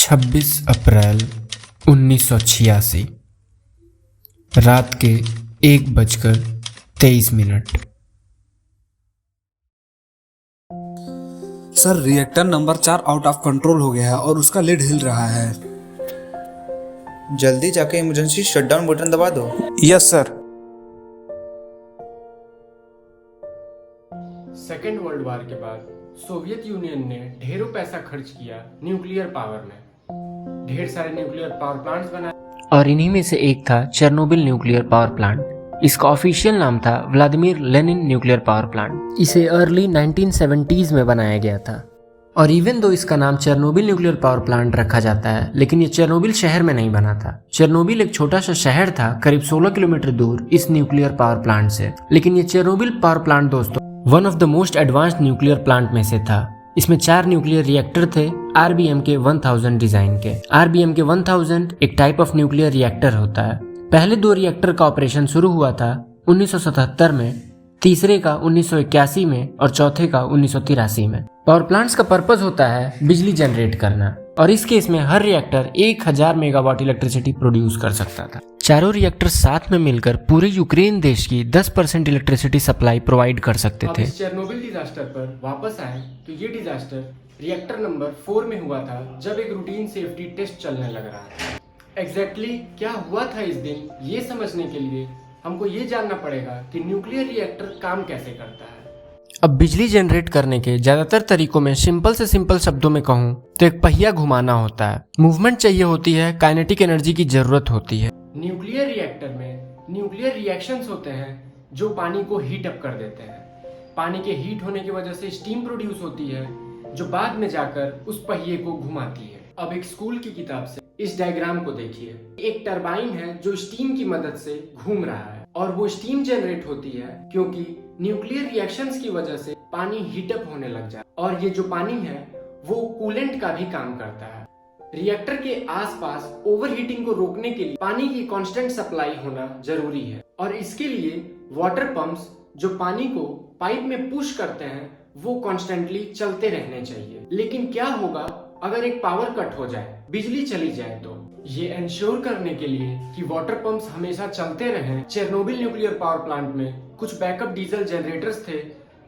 छब्बीस अप्रैल 1986 रात के 1:23। Sir, reactor number 4 out of control हो गया है और उसका लिड हिल रहा है। जल्दी जाके इमरजेंसी शटडाउन बटन दबा दो। Yes sir. Second world war के बाद सोवियत यूनियन ने ढेरों पैसा खर्च किया न्यूक्लियर पावर में। ढेर सारे न्यूक्लियर पावर प्लांट्स बनाए और इन्हीं में से एक था चेरनोबिल न्यूक्लियर पावर प्लांट। इसका ऑफिशियल नाम था Vladimir Lenin nuclear power plant. इसे अर्ली 1970s में बनाया गया था। और इवन दो इसका नाम चेरनोबिल न्यूक्लियर पावर प्लांट रखा जाता है, लेकिन ये चेरनोबिल शहर में नहीं बना था। चेरनोबिल एक छोटा सा शहर था करीब 16 किलोमीटर दूर इस न्यूक्लियर पावर प्लांट से। लेकिन ये चेरनोबिल पावर प्लांट दोस्तों one of the most advanced nuclear plant में से था। इसमें 4 न्यूक्लियर रिएक्टर थे RBM के 1000 डिजाइन के। RBM के 1000 एक टाइप ऑफ न्यूक्लियर रिएक्टर होता है। पहले 2 रिएक्टर का ऑपरेशन शुरू हुआ था 1977 में, तीसरे का 1981 में और चौथे का 1983 में। पावर प्लांट्स का पर्पस होता है बिजली जनरेट करना, और इस केस में हर रिएक्टर 1000 मेगावाट इलेक्ट्रिसिटी प्रोड्यूस कर सकता था। चारों रिएक्टर साथ में मिलकर पूरे यूक्रेन देश की 10% इलेक्ट्रिसिटी सप्लाई प्रोवाइड कर सकते थे। इस चेरनोबिल डिजास्टर पर वापस आए तो ये डिजास्टर रिएक्टर नंबर 4 में हुआ था, जब एक रूटीन सेफ्टी टेस्ट चलने लग रहा था। एग्जैक्टली क्या हुआ था इस दिन, ये समझने के लिए हमको ये जानना पड़ेगा कि न्यूक्लियर रिएक्टर काम कैसे करता है। अब बिजली जनरेट करने के ज्यादातर तरीकों में सिंपल से सिंपल शब्दों में कहूँ तो एक पहिया घुमाना होता है, मूवमेंट चाहिए होती है, काइनेटिक एनर्जी की जरूरत होती है। न्यूक्लियर रिएक्टर में न्यूक्लियर रिएक्शंस होते हैं जो पानी को हीट अप कर देते हैं। पानी के हीट होने की वजह से स्टीम प्रोड्यूस होती है जो बाद में जाकर उस पहिए को घुमाती है। अब एक स्कूल की किताब से इस डायग्राम को देखिए। एक टरबाइन है जो स्टीम की मदद से घूम रहा है, और वो स्टीम जनरेट होती है क्योंकि न्यूक्लियर रिएक्शंस की वजह से पानी हीट अप होने लग जाता है, और ये जो पानी है वो कूलेंट का भी काम करता है। रिएक्टर के आसपास ओवरहीटिंग को रोकने के लिए पानी की कांस्टेंट सप्लाई होना जरूरी है, और इसके लिए वाटर पंप्स जो पानी को पाइप में पुश करते हैं वो कॉन्स्टेंटली चलते रहने चाहिए। लेकिन क्या होगा अगर एक पावर कट हो जाए, बिजली चली जाए तो? ये इंश्योर करने के लिए कि वाटर पंप्स हमेशा चलते रहें, चेरनोबिल न्यूक्लियर पावर प्लांट में कुछ बैकअप डीजल जनरेटर्स थे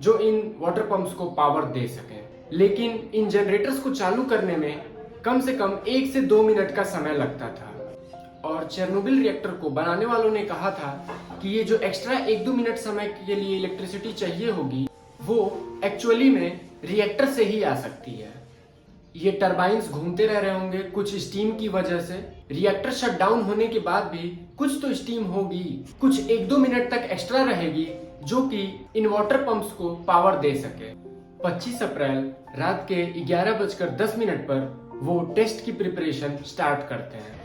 जो इन वाटर पंप्स को पावर दे सके। लेकिन इन जनरेटर्स को चालू करने में कम से कम 1 से 2 मिनट का समय लगता था, और चेरनोबिल रिएक्टर को बनाने वालों ने कहा था कि ये जो एक्स्ट्रा 1-2 मिनट समय के लिए इलेक्ट्रिसिटी चाहिए होगी वो एक्चुअली में रिएक्टर से ही आ सकती है। ये टरबाइन्स घूमते रह रहे होंगे कुछ स्टीम की वजह से। रिएक्टर शट डाउन होने के बाद भी कुछ तो स्टीम होगी, कुछ 1-2 मिनट तक एक्स्ट्रा रहेगी जो कि इन वाटर पंप्स को पावर दे सके। 25 अप्रैल रात के 11:10 पर वो टेस्ट की प्रिपरेशन स्टार्ट करते हैं।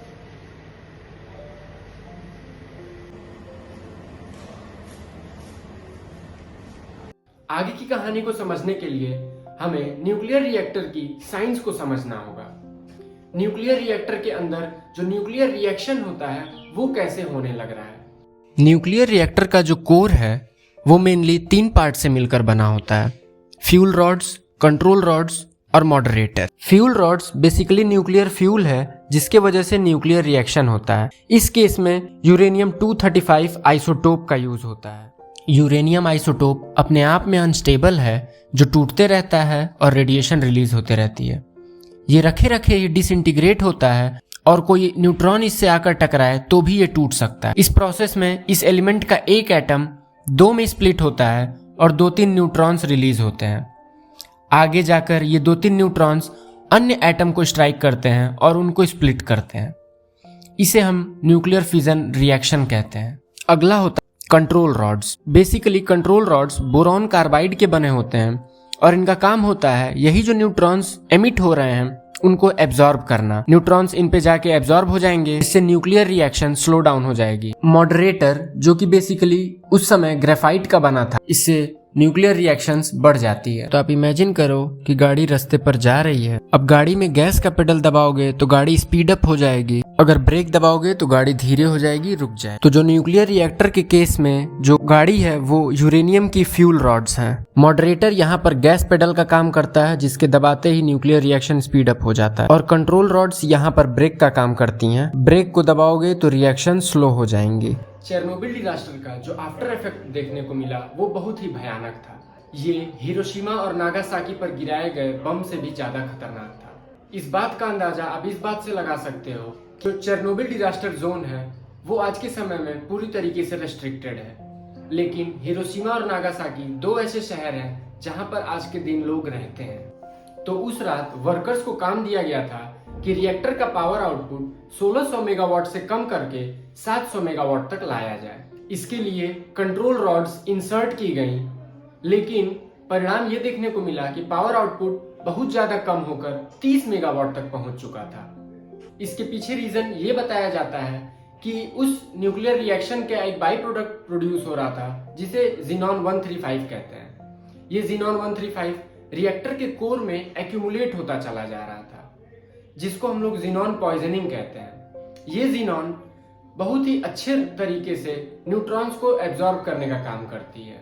आगे की कहानी को समझने के लिए हमें न्यूक्लियर रिएक्टर की साइंस को समझना होगा। न्यूक्लियर रिएक्टर के अंदर जो न्यूक्लियर रिएक्शन होता है वो कैसे होने लग रहा है। न्यूक्लियर रिएक्टर का जो कोर है वो मेनली 3 पार्ट से मिलकर बना होता है: फ्यूल रॉड्स, कंट्रोल रॉड्स और moderator. Fuel rods basically nuclear fuel है जिसके वजह से न्यूक्लियर रिएक्शन होता है। इस केस में यूरेनियम 235 आइसोटोप का यूज होता है। यूरेनियम आइसोटोप अपने आप में अनस्टेबल है जो टूटते रहता है और रेडिएशन रिलीज होते रहती है। ये रखे रखे ही डिसइंटीग्रेट होता है, और कोई न्यूट्रॉन इससे आकर टकराए तो भी ये टूट सकता है। इस प्रोसेस में इस एलिमेंट का एक एटम 2 में स्प्लिट होता है और 2-3 न्यूट्रॉन्स रिलीज होते हैं। आगे जाकर ये 2-3 न्यूट्रॉन्स अन्य एटम को स्ट्राइक करते हैं और उनको स्प्लिट करते हैं। इसे हम न्यूक्लियर फिजन रिएक्शन कहते हैं। अगला होता है control rods. Basically control rods boron carbide के बने होते हैं, और इनका काम होता है यही जो न्यूट्रॉन्स एमिट हो रहे हैं उनको एब्जॉर्ब करना। न्यूट्रॉन्स इन पे जाके एब्जॉर्ब हो जाएंगे, इससे न्यूक्लियर रिएक्शन स्लो डाउन हो जाएगी। मॉडरेटर जो कि बेसिकली उस समय ग्रेफाइट का बना था, इससे न्यूक्लियर रिएक्शंस बढ़ जाती है। तो आप इमेजिन करो कि गाड़ी रास्ते पर जा रही है। अब गाड़ी में गैस का पेडल दबाओगे तो गाड़ी स्पीड अप हो जाएगी, अगर ब्रेक दबाओगे तो गाड़ी धीरे हो जाएगी, रुक जाए। तो जो न्यूक्लियर रिएक्टर के केस में जो गाड़ी है वो यूरेनियम की फ्यूल रॉड्स हैं। मॉडरेटर यहाँ पर गैस पेडल का काम करता है, जिसके दबाते ही न्यूक्लियर रिएक्शन स्पीड अप हो जाता है, और कंट्रोल रॉड्स यहाँ पर ब्रेक का काम करती हैं। ब्रेक को दबाओगे तो रिएक्शन स्लो हो जाएंगी। चेरनोबिल डिजास्टर का जो आफ्टर इफेक्ट देखने को मिला वो बहुत ही भयानक था। ये हिरोशिमा और नागासाकी पर गिराए गए बम से भी ज्यादा खतरनाक था। इस बात का अंदाजा आप इस बात से लगा सकते हो कि जो चेरनोबिल डिजास्टर जोन है वो आज के समय में पूरी तरीके से रेस्ट्रिक्टेड है, लेकिन हिरोशिमा और नागासाकी दो ऐसे शहर हैं जहां पर आज के दिन लोग रहते हैं। तो उस रात वर्कर्स को काम दिया गया था कि रिएक्टर का पावर आउटपुट 1600 मेगावाट से कम करके 700 मेगावाट तक लाया जाए। इसके लिए कंट्रोल रॉड्स इंसर्ट की गई, लेकिन परिणाम ये देखने को मिला कि पावर आउटपुट बहुत ज्यादा कम होकर 30 मेगावाट तक पहुंच चुका था। इसके पीछे रीजन ये बताया जाता है कि उस न्यूक्लियर रिएक्शन का एक बाई प्रोडक्ट प्रोड्यूस हो रहा था जिसे ज़ीनॉन 135 कहते हैं। ये ज़ीनॉन 135 रिएक्टर के कोर में एक्यूमुलेट होता चला जा रहा था, जिसको हम लोग ज़ीनॉन पॉइजनिंग कहते हैं। ये ज़ीनॉन बहुत ही अच्छे तरीके से न्यूट्रॉन्स को एब्जॉर्ब करने का काम करती है।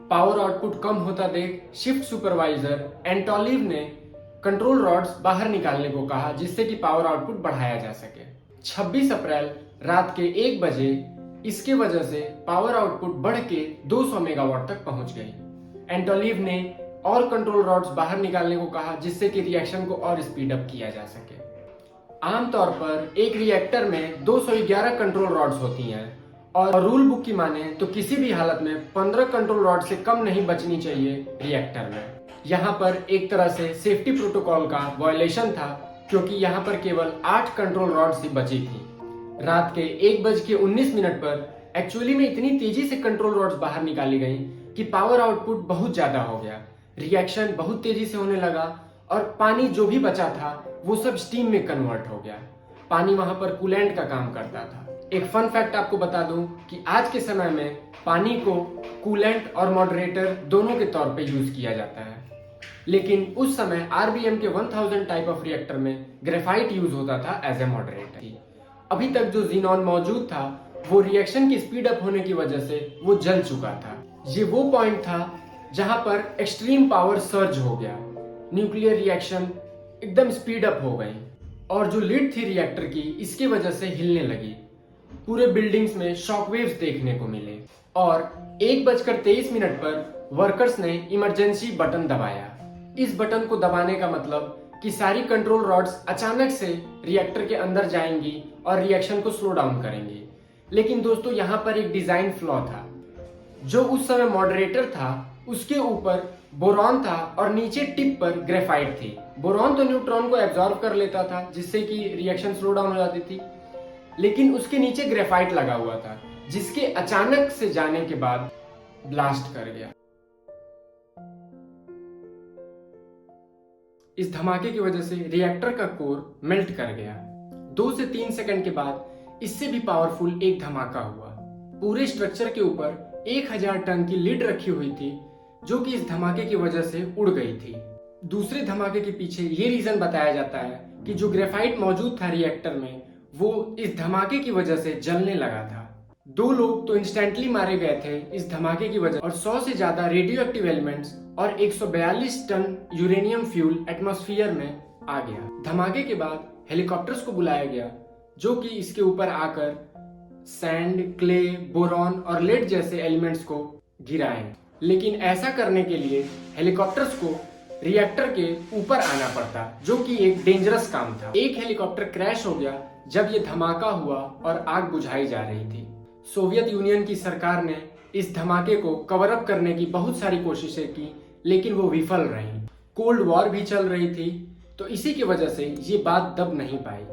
पावर आउटपुट कम होता देख शिफ्ट सुपरवाइजर एंटोलिव ने कंट्रोल रॉड्स बाहर निकालने को कहा, जिससे कि पावर आउटपुट बढ़ाया जा सके। 26 अप्रैल रात के 1 बजे इसके वजह से पावर आउटपुट बढ़ के 200 मेगावाट तक पहुंच गई। एंटोलिव ने और कंट्रोल रॉड्स बाहर निकालने को कहा, जिससे कि रिएक्शन को और स्पीड अप किया जा सके। आमतौर पर एक रिएक्टर में 211 कंट्रोल रॉड्स होती हैं और रूल बुक की माने तो किसी भी हालत में 15 कंट्रोल रॉड से कम नहीं बचनी चाहिए रिएक्टर में। यहाँ पर एक तरह से सेफ्टी प्रोटोकॉल का वायलेशन था, क्योंकि यहाँ पर केवल 8 कंट्रोल रॉड्स ही बची थी। रात के 1:19 पर एक्चुअली में इतनी तेजी से कंट्रोल रॉड्स बाहर निकाली गई कि पावर आउटपुट बहुत ज्यादा हो गया, रिएक्शन बहुत तेजी से होने लगा और पानी जो भी बचा था वो सब स्टीम में कन्वर्ट हो गया। पानी वहां पर कूलेंट का काम करता था। एक फन फैक्ट आपको बता दूं कि आज के समय में पानी को कूलेंट और मॉडरेटर दोनों के तौर पे यूज किया जाता है, लेकिन उस समय RBM के 1000 टाइप ऑफ रिएक्टर में ग्रेफाइट यूज होता था एज ए मॉडरेटर। अभी तक जो ज़ीनॉन मौजूद था वो रिएक्शन की स्पीड अप होने की वजह से वो जल चुका था। ये वो पॉइंट था जहां पर एक्सट्रीम पावर सर्ज हो गया, न्यूक्लियर रिएक्शन एकदम स्पीड अप हो गई और जो लिड थी रिएक्टर की इसकी वजह से हिलने लगी। पूरे बिल्डिंग्स में शॉकवेव्स देखने को मिले और 1:23 पर वर्कर्स ने इमरजेंसी बटन दबाया। इस बटन को दबाने का मतलब कि सारी कंट्रोल रॉड्स अचानक से रिएक्टर के अंदर जाएंगी और रिएक्शन को स्लो डाउन करेंगी। लेकिन दोस्तों यहाँ पर एक डिजाइन फ्लॉ था। जो उस समय मॉडरेटर था उसके ऊपर बोरॉन था और नीचे टिप पर ग्रेफाइट थी। बोरॉन तो न्यूट्रॉन को एब्जॉर्ब कर लेता था, जिससे कि रिएक्शन स्लो डाउन हो जाती थी, लेकिन उसके नीचे ग्रेफाइट लगा हुआ था, जिसके अचानक से जाने के बाद ब्लास्ट कर गया। इस धमाके की वजह से रिएक्टर का कोर मेल्ट कर गया। 2 से 3 सेकंड के बाद इससे भी पावरफुल एक धमाका हुआ। पूरे स्ट्रक्चर के ऊपर 1000 टन की लिड रखी हुई थी, जो कि इस धमाके की वजह से उड़ गई थी। दूसरे धमाके के पीछे ये रीजन बताया जाता है कि जो ग्रेफाइट मौजूद था रिएक्टर में वो इस धमाके की वजह से जलने लगा था। 2 लोग तो इंस्टेंटली मारे गए थे इस धमाके की वजह और 100 से ज्यादा रेडियो एक्टिव एलिमेंट्स और 142 टन यूरेनियम फ्यूल एटमॉस्फेयर में आ गया। धमाके के बाद हेलीकॉप्टर्स को बुलाया गया, जो कि इसके ऊपर आकर सैंड, क्ले, बोरॉन और लेड जैसे एलिमेंट्स को गिराएं। लेकिन ऐसा करने के लिए हेलीकॉप्टर्स को रिएक्टर के ऊपर आना पड़ता, जो कि एक डेंजरस काम था। एक हेलीकॉप्टर क्रैश हो गया जब ये धमाका हुआ और आग बुझाई जा रही थी। सोवियत यूनियन की सरकार ने इस धमाके को कवर अप करने की बहुत सारी कोशिशें की, लेकिन वो विफल रही। कोल्ड वॉर भी चल रही थी, तो इसी की वजह से ये बात दब नहीं पाई।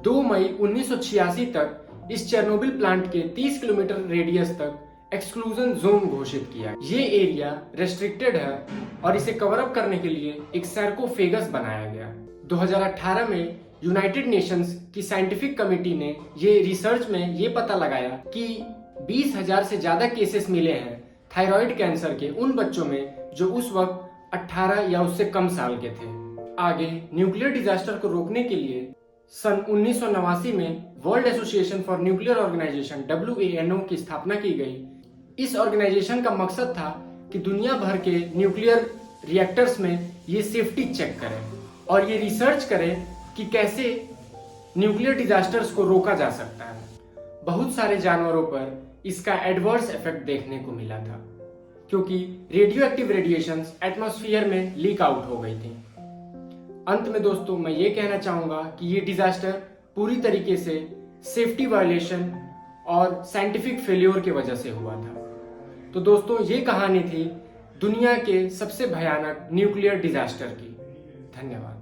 2 मई 1986 तक इस चेरनोबिल प्लांट के 30 किलोमीटर रेडियस तक एक्सक्लूजन जोन घोषित किया। ये एरिया रेस्ट्रिक्टेड है और इसे कवर अप करने के लिए एक सार्कोफेगस बनाया गया। 2018 में यूनाइटेड नेशंस की साइंटिफिक कमेटी ने ये रिसर्च में ये पता लगाया कि 20,000 से ज्यादा केसेस मिले हैं थायराइड कैंसर के उन बच्चों में जो उस वक्त 18 या उससे कम साल के थे। आगे न्यूक्लियर डिजास्टर को रोकने के लिए सन 1989 में world association for nuclear organization WANO की स्थापना की गई। इस ऑर्गेनाइजेशन का मकसद था कि दुनिया भर के न्यूक्लियर रिएक्टर्स में ये सेफ्टी चेक करें और ये रिसर्च करें कि कैसे न्यूक्लियर डिजास्टर्स को रोका जा सकता है। बहुत सारे जानवरों पर इसका एडवर्स इफेक्ट देखने को मिला था क्योंकि रेडियो एक्टिव रेडिएशंस एटमॉस्फेयर में लीक आउट हो गई थी। अंत में दोस्तों मैं ये कहना चाहूंगा कि ये डिजास्टर पूरी तरीके से सेफ्टी वायलेशन और साइंटिफिक फेल्योर की वजह से हुआ था। तो दोस्तों ये कहानी थी दुनिया के सबसे भयानक न्यूक्लियर डिजास्टर की। धन्यवाद।